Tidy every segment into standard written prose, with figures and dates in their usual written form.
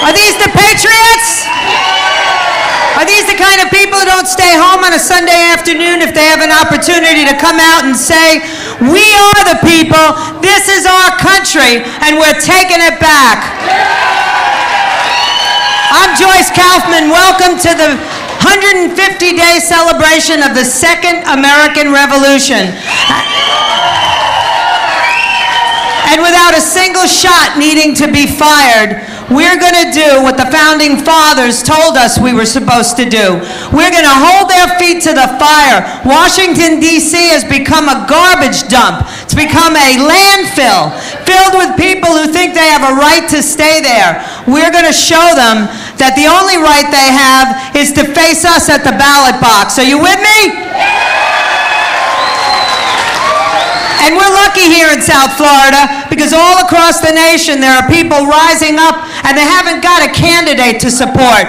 Are these the patriots? Are these the kind of people who don't stay home on a Sunday afternoon if they have an opportunity to come out and say, we are the people, this is our country, and we're taking it back? I'm Joyce Kaufman. Welcome to the 150-day celebration of the Second American Revolution. And without a single shot needing to be fired, we're going to do what the Founding Fathers told us we were supposed to do. We're going to hold their feet to the fire. Washington, D.C. has become a garbage dump. It's become a landfill filled with people who think they have a right to stay there. We're going to show them that the only right they have is to face us at the ballot box. Are you with me? And we're lucky here in South Florida because all across the nation there are people rising up and they haven't got a candidate to support.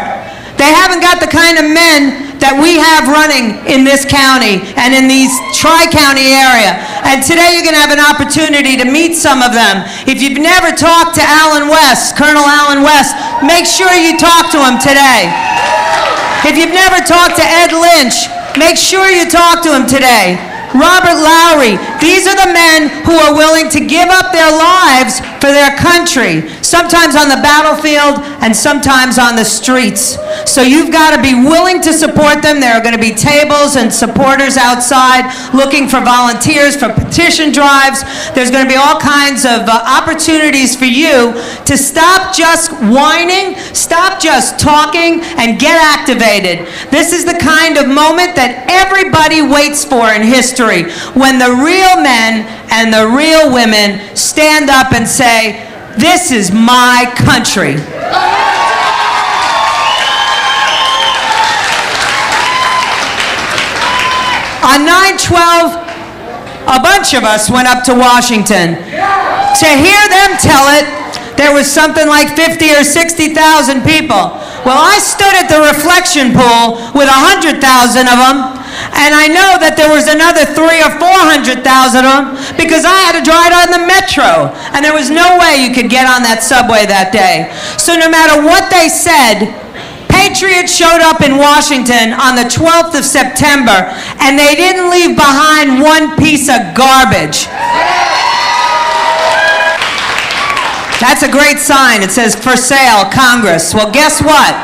They haven't got the kind of men that we have running in this county and in these tri-county area. And today you're going to have an opportunity to meet some of them. If you've never talked to Allen West, Colonel Allen West, make sure you talk to him today. If you've never talked to Ed Lynch, make sure you talk to him today. Robert Lowry, these are the men who are willing to give up their lives for their country, sometimes on the battlefield and sometimes on the streets. So you've got to be willing to support them. There are going to be tables and supporters outside looking for volunteers for petition drives. There's going to be all kinds of opportunities for you to stop just whining, stop just talking, and get activated. This is the kind of moment that everybody waits for in history, when the real men and the real women stand up and say, this is my country. On 9/12, a bunch of us went up to Washington. To hear them tell it, there was something like 50 or 60,000 people. Well, I stood at the reflection pool with 100,000 of them, and I know that there was another 300,000 or 400,000 of them because I had to drive on the metro, and there was no way you could get on that subway that day. So no matter what they said, patriots showed up in Washington on the 12th of September, and they didn't leave behind one piece of garbage. That's a great sign. It says, for sale, Congress. Well, guess what?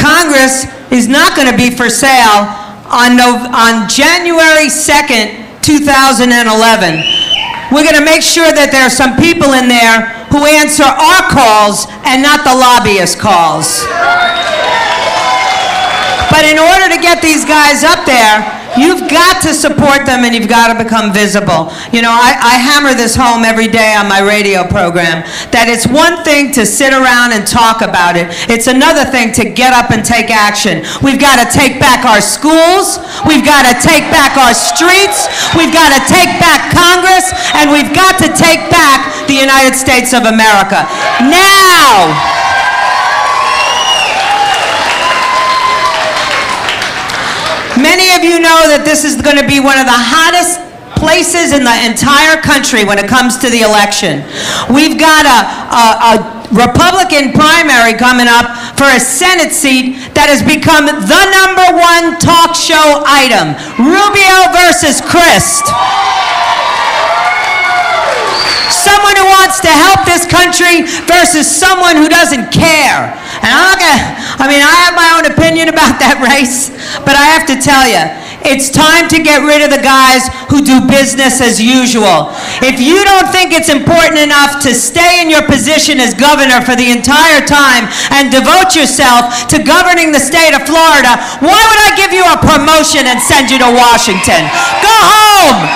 Congress is not going to be for sale on January 2nd, 2011. We're going to make sure that there are some people in there who answer our calls and not the lobbyist calls. But in order to get these guys up there, you've got to support them and you've got to become visible. You know, I hammer this home every day on my radio program, that it's one thing to sit around and talk about it. It's another thing to get up and take action. We've got to take back our schools. We've got to take back our streets. We've got to take back Congress. And we've got to take back the United States of America. Now! Many of you know that this is going to be one of the hottest places in the entire country when it comes to the election. We've got a Republican primary coming up for a Senate seat that has become the #1 talk show item. Rubio versus Crist. Someone who wants to help this country versus someone who doesn't care. And I have my own opinion about that race, but I have to tell you, it's time to get rid of the guys who do business as usual. If you don't think it's important enough to stay in your position as governor for the entire time and devote yourself to governing the state of Florida, why would I give you a promotion and send you to Washington? Go home!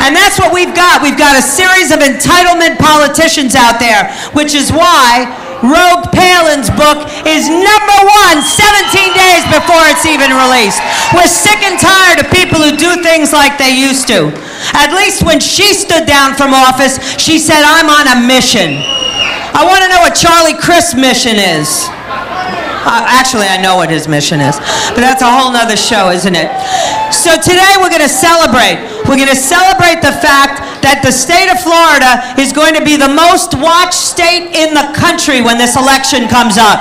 And that's what we've got. We've got a series of entitlement politicians out there, which is why Rogue Palin's book is #1 17 days before it's even released. We're sick and tired of people who do things like they used to. At least when she stood down from office, she said, I'm on a mission. I want to know what Charlie Crist's mission is. Actually, I know what his mission is, but that's a whole nother show, isn't it? So today we're going to celebrate We're going to celebrate the fact that the state of Florida is going to be the most watched state in the country when this election comes up.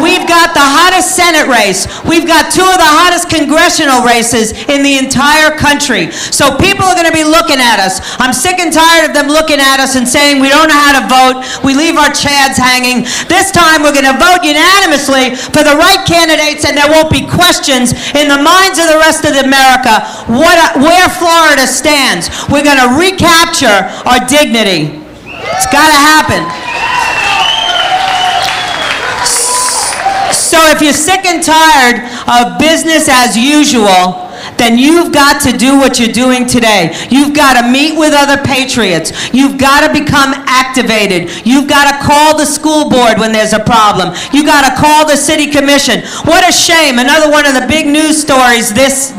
We've got the hottest Senate race. We've got two of the hottest congressional races in the entire country. So people are going to be looking at us. I'm sick and tired of them looking at us and saying we don't know how to vote. We leave our chads hanging. This time we're going to vote unanimously for the right candidates, and there won't be questions in the minds of the rest of America where Florida stands. We're going to recapture our dignity. It's got to happen. So if you're sick and tired of business as usual, then you've got to do what you're doing today. You've got to meet with other patriots. You've got to become activated. You've got to call the school board when there's a problem. You've got to call the city commission. What a shame. Another one of the big news stories this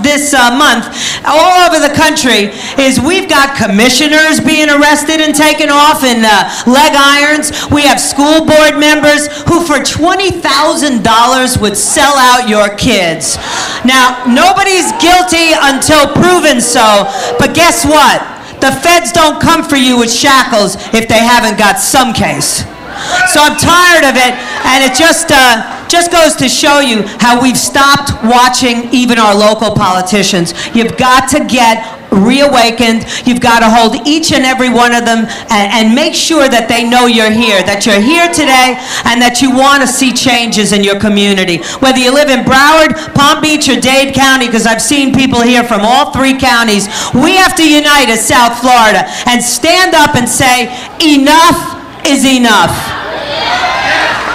month all over the country is we've got commissioners being arrested and taken off in leg irons. We have school board members who for $20,000 would sell out your kids. Now, nobody's guilty until proven so, but guess what? The feds don't come for you with shackles if they haven't got some case. So I'm tired of it, and it just goes to show you how we've stopped watching even our local politicians. You've got to get reawakened. You've got to hold each and every one of them and make sure that they know you're here, that you're here today, and that you want to see changes in your community. Whether you live in Broward, Palm Beach, or Dade County, because I've seen people here from all three counties, we have to unite as South Florida and stand up and say, enough is enough.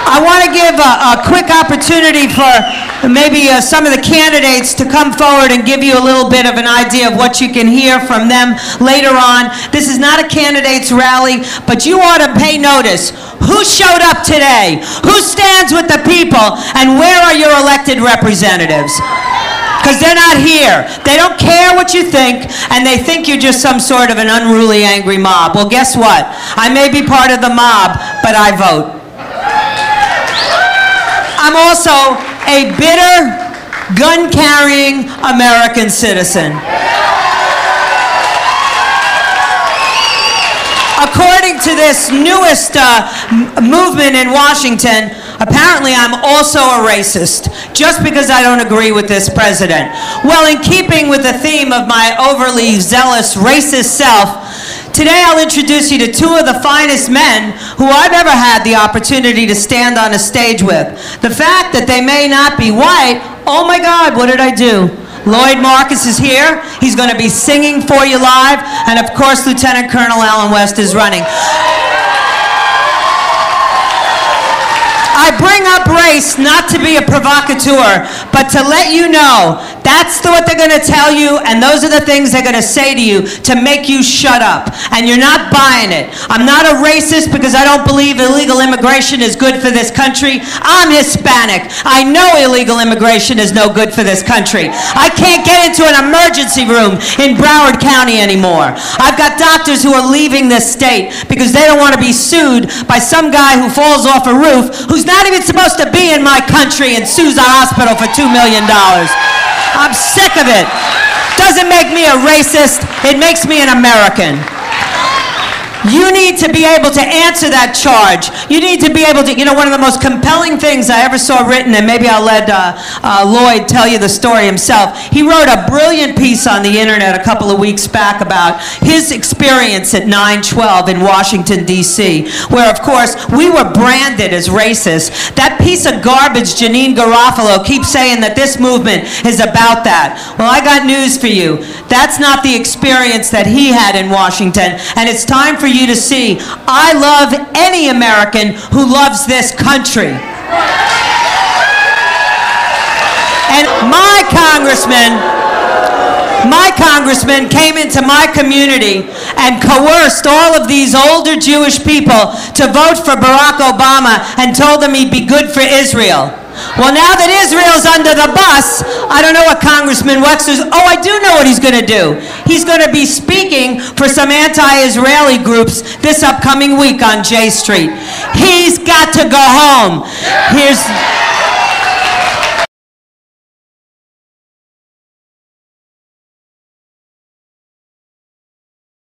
I want to give a quick opportunity for maybe some of the candidates to come forward and give you a little bit of an idea of what you can hear from them later on. This is not a candidates rally, but you ought to pay notice. Who showed up today? Who stands with the people? And where are your elected representatives? Because they're not here. They don't care what you think, and they think you're just some sort of an unruly, angry mob. Well, guess what? I may be part of the mob, but I vote. I'm also a bitter, gun-carrying American citizen. According to this newest movement in Washington, apparently I'm also a racist, just because I don't agree with this president. Well, in keeping with the theme of my overly zealous racist self, today I'll introduce you to two of the finest men who I've ever had the opportunity to stand on a stage with. The fact that they may not be white, oh my God, what did I do? Lloyd Marcus is here. He's going to be singing for you live. And of course, Lieutenant Colonel Alan West is running. I bring up race not to be a provocateur, but to let you know that's what they're going to tell you, and those are the things they're going to say to you to make you shut up. And you're not buying it. I'm not a racist because I don't believe illegal immigration is good for this country. I'm Hispanic. I know illegal immigration is no good for this country. I can't get into an emergency room in Broward County anymore. I've got doctors who are leaving this state because they don't want to be sued by some guy who falls off a roof who's not even supposed to be in my country and sues a hospital for $2 million. I'm sick of it. Doesn't make me a racist. It makes me an American. You need to be able to answer that charge. You need to be able to, one of the most compelling things I ever saw written, and maybe I'll let Lloyd tell you the story himself. He wrote a brilliant piece on the internet a couple of weeks back about his experience at 9/12 in Washington, D.C., where, of course, we were branded as racist. That piece of garbage, Janine Garofalo, keeps saying that this movement is about that. Well, I got news for you. That's not the experience that he had in Washington, and it's time for you to see, I love any American who loves this country. And my congressman came into my community and coerced all of these older Jewish people to vote for Barack Obama and told them he'd be good for Israel. Well, now that Israel's under the bus, I don't know what Congressman Wexler's... Oh, I do know what he's going to do. He's going to be speaking for some anti-Israeli groups this upcoming week on J Street. He's got to go home. Here's...